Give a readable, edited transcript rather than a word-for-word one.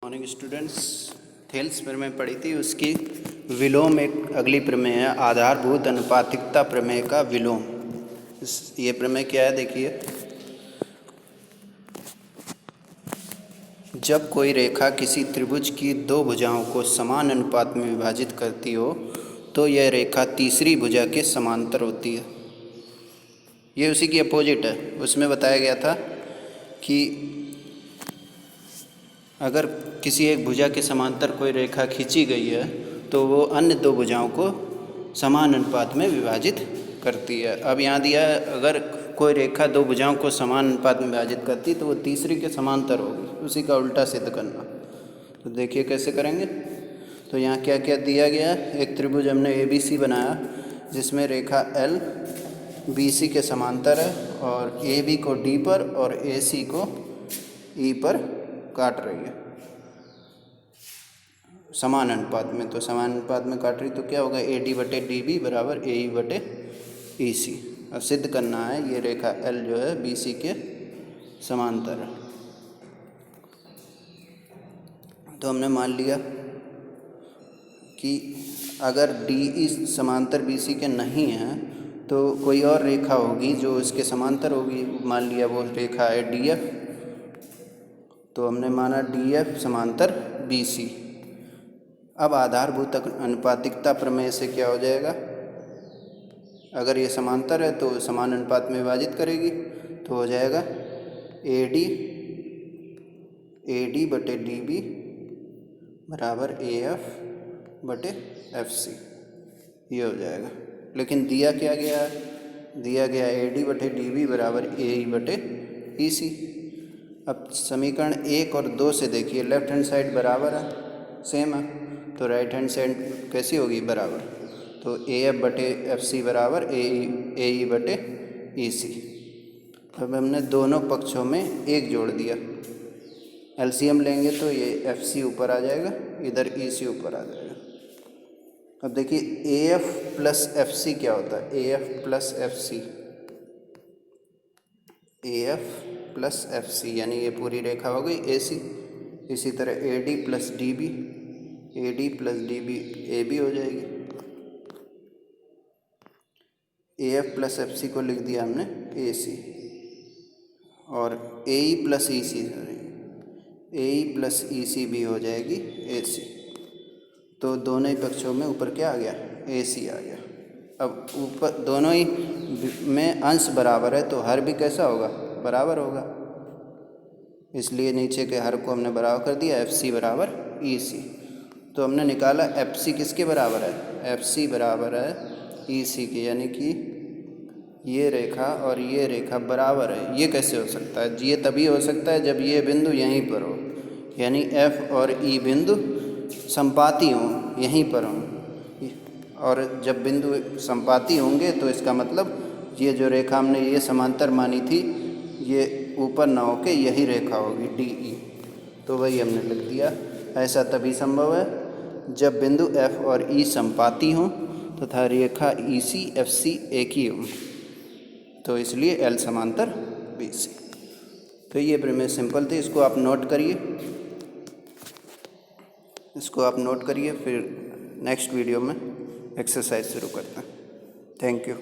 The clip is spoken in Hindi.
मॉर्निंग स्टूडेंट्स, थेल्स प्रमेय पढ़ी थी, उसकी विलोम एक अगली प्रमेय है, आधारभूत अनुपातिकता प्रमेय का विलोम। ये प्रमेय क्या है देखिए। जब कोई रेखा किसी त्रिभुज की दो भुजाओं को समान अनुपात में विभाजित करती हो तो यह रेखा तीसरी भुजा के समांतर होती है। ये उसी की अपोजिट है। उसमें बताया गया था कि अगर किसी एक भुजा के समांतर कोई रेखा खींची गई है तो वो अन्य दो भुजाओं को समान अनुपात में विभाजित करती है। अब यहाँ दिया है, अगर कोई रेखा दो भुजाओं को समान अनुपात में विभाजित करती तो वो तीसरी के समांतर होगी। उसी का उल्टा सिद्ध करना। तो देखिए कैसे करेंगे। तो यहाँ क्या क्या दिया गया है। एक त्रिभुज हमने ABC बनाया जिसमें रेखा L BC के समांतर है और AB को D पर और AC को E पर काट रही है समान अनुपात में। तो समान अनुपात में काट रही तो क्या होगा, AD/DB बराबर AE/EC। अब सिद्ध करना है ये रेखा L जो है BC के समांतर है। तो हमने मान लिया कि अगर DE समांतर BC के नहीं है तो कोई और रेखा होगी जो इसके समांतर होगी। मान लिया वो रेखा है DF। तो हमने माना DF समांतर BC। अब आधारभूत अनुपातिकता प्रमेय से क्या हो जाएगा, अगर ये समांतर है तो समान अनुपात में विभाजित करेगी तो हो जाएगा AD/DB बराबर AF/FC। ये हो जाएगा। लेकिन दिया क्या गया है, दिया गया AD/DB बराबर AE/EC। अब समीकरण 1 और 2 से देखिए, लेफ्ट हैंड साइड बराबर है, सेम है, तो राइट हैंड साइड कैसी होगी, बराबर। तो AF/FC बराबर AE/EC। अब हमने दोनों पक्षों में 1 जोड़ दिया। LCM लेंगे तो ये FC ऊपर आ जाएगा, इधर EC ऊपर आ जाएगा। अब देखिए AF प्लस FC क्या होता है, AF प्लस FC यानी ये पूरी रेखा हो गई AC। इसी तरह AD प्लस DB AB हो जाएगी। AF प्लस FC को लिख दिया हमने AC और AE प्लस EC भी हो जाएगी AC। तो दोनों ही पक्षों में ऊपर क्या आ गया, AC आ गया। अब ऊपर दोनों ही में अंश बराबर है तो हर भी कैसा होगा, बराबर होगा। इसलिए नीचे के हर को हमने बराबर कर दिया, FC बराबर EC। तो हमने निकाला FC किसके बराबर है, FC बराबर है EC के, यानी कि ये रेखा और ये रेखा बराबर है। ये कैसे हो सकता है, ये तभी हो सकता है जब ये बिंदु यहीं पर हो, यानी F और E बिंदु संपाती हों, यहीं पर हों। और जब बिंदु संपाती होंगे तो इसका मतलब ये जो रेखा हमने ये समांतर मानी थी ये ऊपर ना होके यही रेखा होगी DE। तो वही हमने लिख दिया। ऐसा तभी संभव है जब बिंदु F और E संपाती हों तथा रेखा EC FC एक ही हो, तो इसलिए L समांतर BC। तो ये प्रमेय सिंपल थी, इसको आप नोट करिए, फिर नेक्स्ट वीडियो में एक्सरसाइज शुरू करते हैं। Thank you.